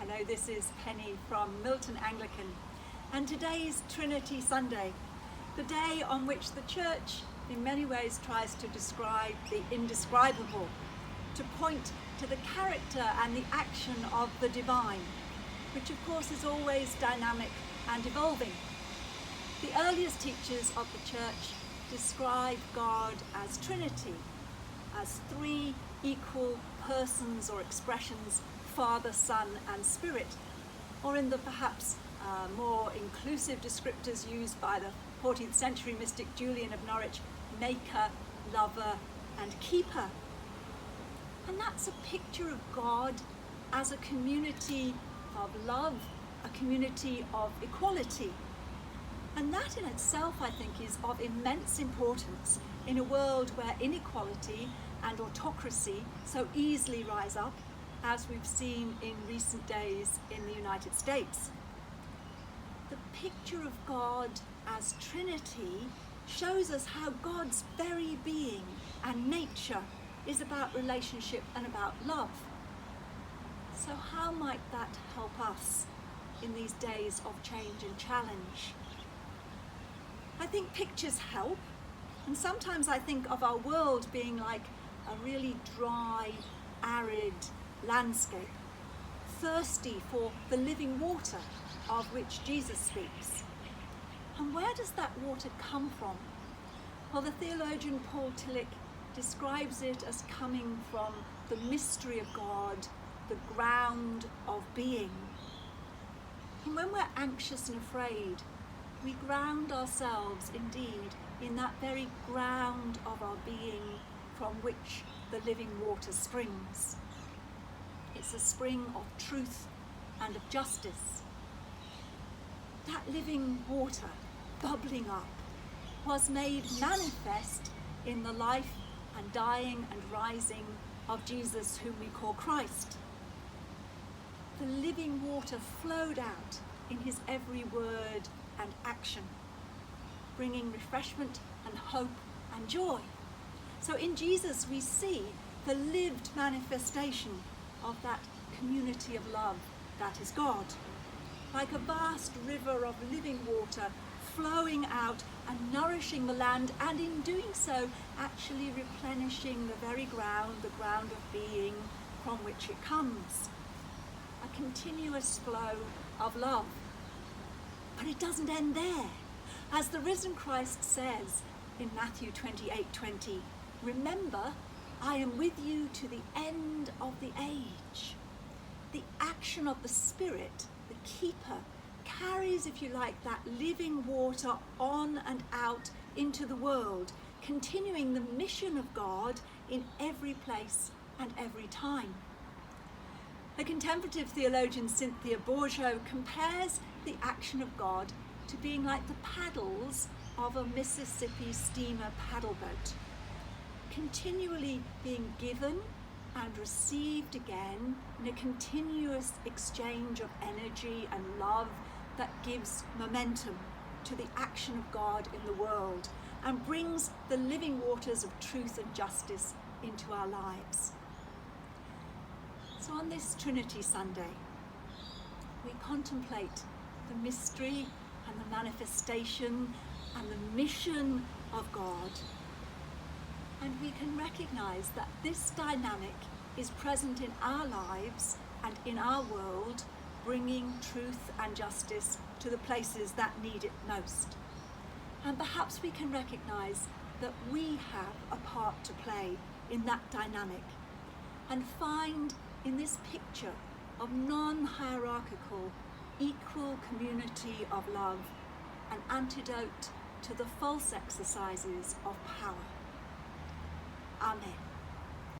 Hello, this is Penny from Milton Anglican, and today is Trinity Sunday, the day on which the Church in many ways tries to describe the indescribable, to point to the character and the action of the divine, which of course is always dynamic and evolving. The earliest teachers of the Church describe God as Trinity, as three equal persons or expressions, Father, Son and Spirit, or in the perhaps more inclusive descriptors used by the 14th century mystic Julian of Norwich, Maker, Lover and Keeper. And that's a picture of God as a community of love, a community of equality. And that in itself, I think, is of immense importance in a world where inequality and autocracy so easily rise up, as we've seen in recent days in the United States. The picture of God as Trinity shows us how God's very being and nature is about relationship and about love. So how might that help us in these days of change and challenge? I think pictures help, and sometimes I think of our world being like a really dry, arid landscape, thirsty for the living water of which Jesus speaks. And where does that water come from? Well, the theologian Paul Tillich describes it as coming from the mystery of God, the ground of being. And when we're anxious and afraid, we ground ourselves indeed in that very ground of our being from which the living water springs. It's a spring of truth and of justice. That living water, bubbling up, was made manifest in the life and dying and rising of Jesus, whom we call Christ. The living water flowed out in his every word and action, bringing refreshment and hope and joy. So in Jesus we see the lived manifestation of that community of love that is God, like a vast river of living water flowing out and nourishing the land, and in doing so actually replenishing the very ground, the ground of being from which it comes. A continuous flow of love. But it doesn't end there. As the risen Christ says in Matthew 28:20, remember, I am with you to the end of the age. The action of the Spirit, the keeper, carries, if you like, that living water on and out into the world, continuing the mission of God in every place and every time. The contemplative theologian Cynthia Bourgeault compares the action of God to being like the paddles of a Mississippi steamer paddle boat, continually being given and received again in a continuous exchange of energy and love that gives momentum to the action of God in the world and brings the living waters of truth and justice into our lives. So on this Trinity Sunday, we contemplate the mystery and the manifestation and the mission of God. And we can recognize that this dynamic is present in our lives and in our world, bringing truth and justice to the places that need it most. And perhaps we can recognize that we have a part to play in that dynamic, and find in this picture of non-hierarchical, equal community of love an antidote to the false exercises of power. Amen.